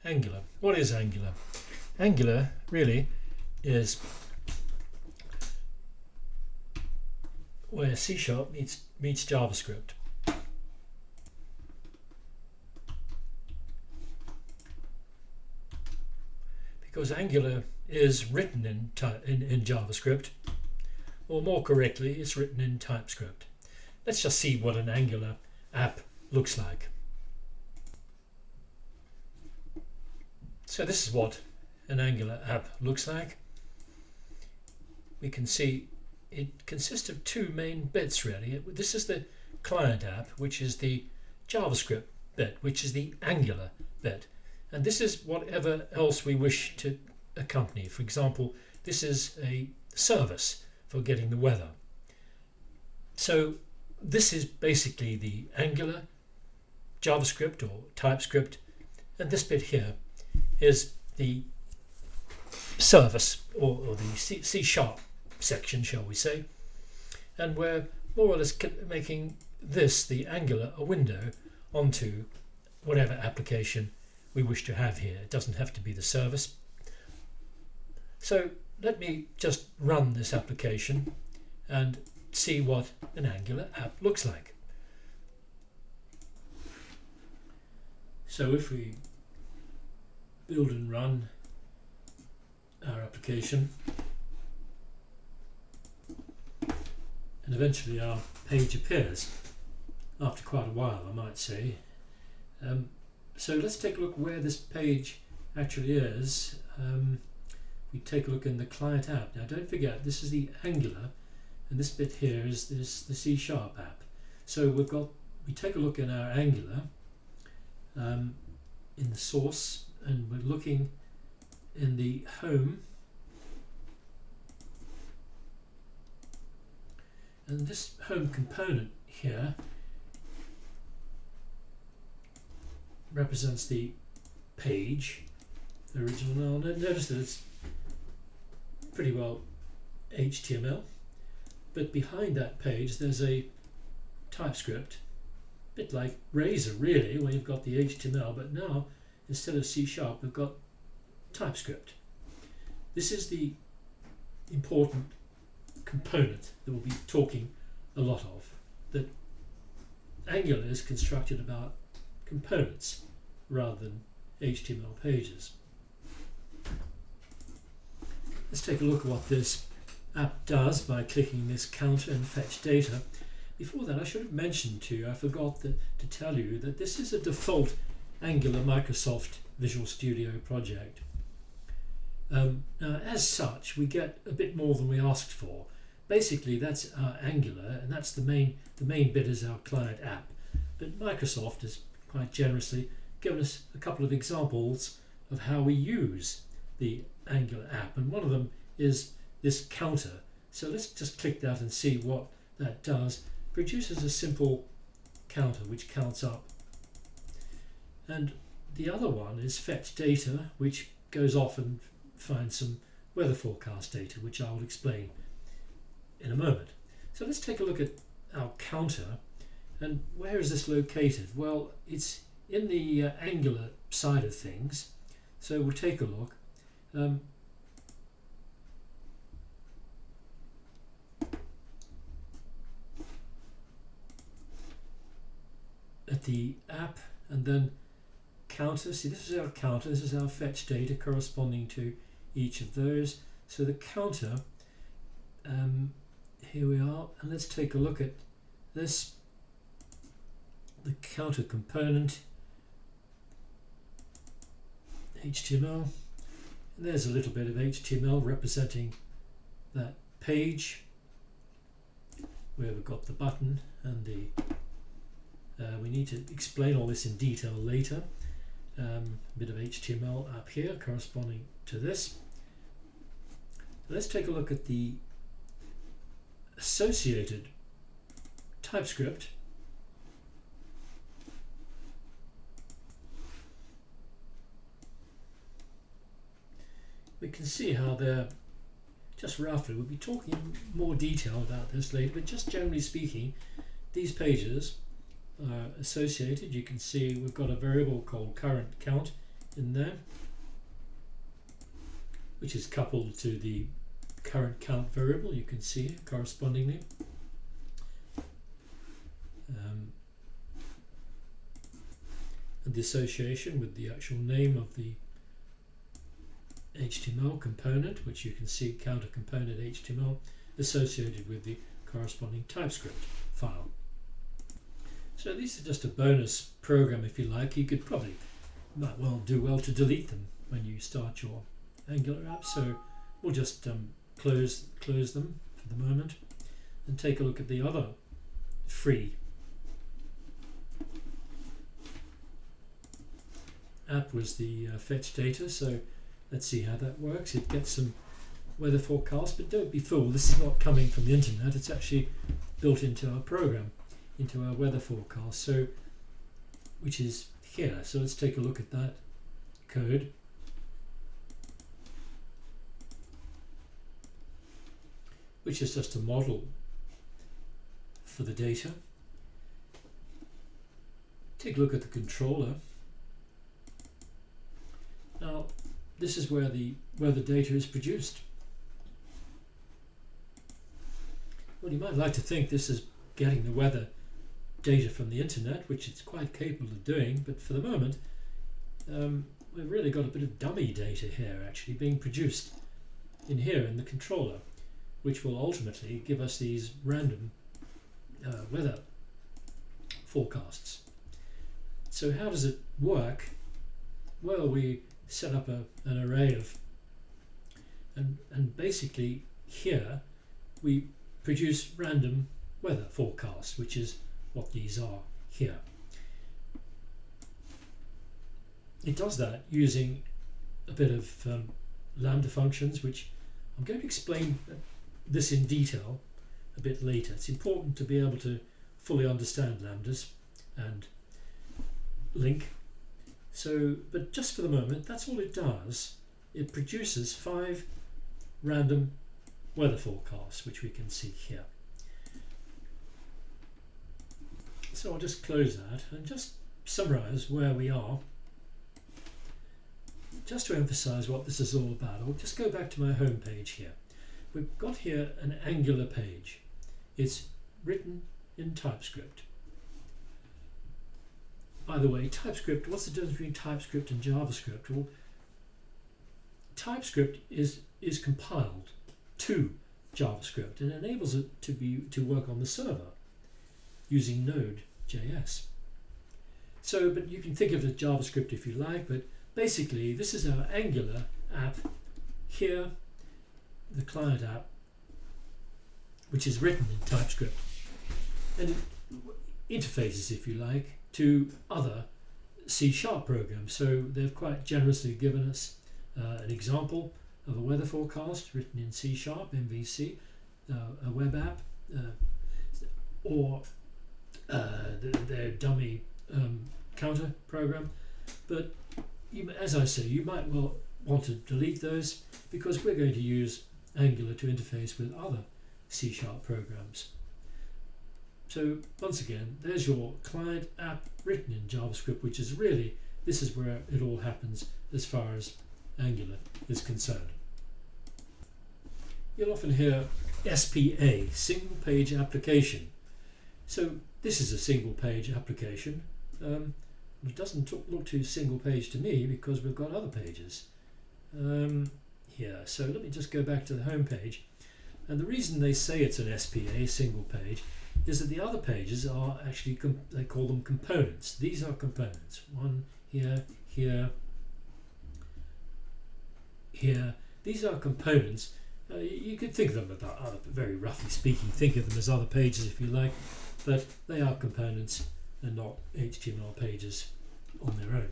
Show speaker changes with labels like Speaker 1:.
Speaker 1: Angular. What is Angular? Angular really is where C# meets JavaScript. Because Angular is written in JavaScript, or more correctly, it's written in TypeScript. Let's just see what an Angular app looks like. So this is what an Angular app looks like. We can see it consists of two main bits really. This is the client app, which is the JavaScript bit, which is the Angular bit. And this is whatever else we wish to accompany. For example, this is a service for getting the weather. So this is basically the Angular, JavaScript or TypeScript, and this bit here is the service or the C# section, shall we say, and we're more or less making this, the Angular, a window onto whatever application we wish to have here. It doesn't have to be the service. So let me just run this application and see what an Angular app looks like. So if we build and run our application, and eventually our page appears after quite a while, I might say. So let's take a look where this page actually is. We take a look in the client app. Now don't forget, this is the Angular, and this bit here is the C# app. So we take a look in our Angular in the source, and we're looking in the home, and this home component here represents the page, the original. Now notice that it's pretty well HTML, but behind that page there's a TypeScript, a bit like Razor really, where you've got the HTML, but now instead of C# we've got TypeScript. This is the important component that we'll be talking a lot of, that Angular is constructed about components rather than HTML pages. Let's take a look at what this app does by clicking this counter and fetch data. Before that, I should have mentioned to you, I forgot to tell you that this is a default Angular Microsoft Visual Studio project. Now, as such, we get a bit more than we asked for. Basically, that's our Angular, and that's the main bit is our client app. But Microsoft has quite generously given us a couple of examples of how we use the Angular app, and one of them is this counter. So let's just click that and see what that does. Produces a simple counter which counts up, and the other one is fetch data, which goes off and finds some weather forecast data, which I will explain in a moment. So let's take a look at our counter. And where is this located? Well, it's in the Angular side of things. So we'll take a look. At the app, and then counter. See, this is our counter. This is our fetch data corresponding to each of those. So the counter, here we are, and let's take a look at this. The counter component, HTML, and there's a little bit of HTML representing that page where we've got the button and the we need to explain all this in detail later. A bit of HTML up here corresponding to this. Let's take a look at the associated TypeScript. We can see how they're just roughly, we'll be talking in more detail about this later, but just generally speaking, these pages are associated. You can see we've got a variable called current count in there, which is coupled to the current count variable. You can see correspondingly. And the association with the actual name of the HTML component, which you can see counter component HTML associated with the corresponding TypeScript file. So these are just a bonus program, if you like. You could probably might well do well to delete them when you start your Angular app. So we'll just close them for the moment and take a look at the other free app. Was the fetch data. So let's see how that works. It gets some weather forecast, but don't be fooled, this is not coming from the internet. It's actually built into our program, into our weather forecast, so which is here. So let's take a look at that code. Which is just a model for the data. Take a look at the controller. Now, this is where the weather data is produced. Well, you might like to think this is getting the weather data from the internet, which it's quite capable of doing, but for the moment we've really got a bit of dummy data here actually being produced in here in the controller, which will ultimately give us these random weather forecasts. So how does it work? Well, we set up an array of, and basically here we produce random weather forecasts, which is what these are here. It does that using a bit of lambda functions, which I'm going to explain this in detail a bit later. It's important to be able to fully understand lambdas and link. So, but just for the moment, that's all it does. It produces 5 random weather forecasts, which we can see here. So I'll just close that and just summarize where we are. Just to emphasize what this is all about, I'll just go back to my home page here. We've got here an Angular page. It's written in TypeScript. By the way, TypeScript, what's the difference between TypeScript and JavaScript? Well, TypeScript is compiled to JavaScript and enables it to work on the server using Node.js. So, but you can think of it as JavaScript if you like, but basically this is our Angular app here, the client app, which is written in TypeScript, and it interfaces, if you like, to other C# programs. So they've quite generously given us an example of a weather forecast written in C#, MVC, a web app, or their dummy counter program. But as I say, you might well want to delete those because we're going to use Angular to interface with other C# programs. So once again, there's your client app written in JavaScript, which is really, this is where it all happens as far as Angular is concerned. You'll often hear SPA, single page application. So this is a single page application. It doesn't look too single page to me because we've got other pages here. So let me just go back to the home page. And the reason they say it's an SPA, single page, is that the other pages are actually, they call them components. These are components. One here, here, here. These are components. You could think of them as very roughly speaking, think of them as other pages if you like, but they are components and not HTML pages on their own.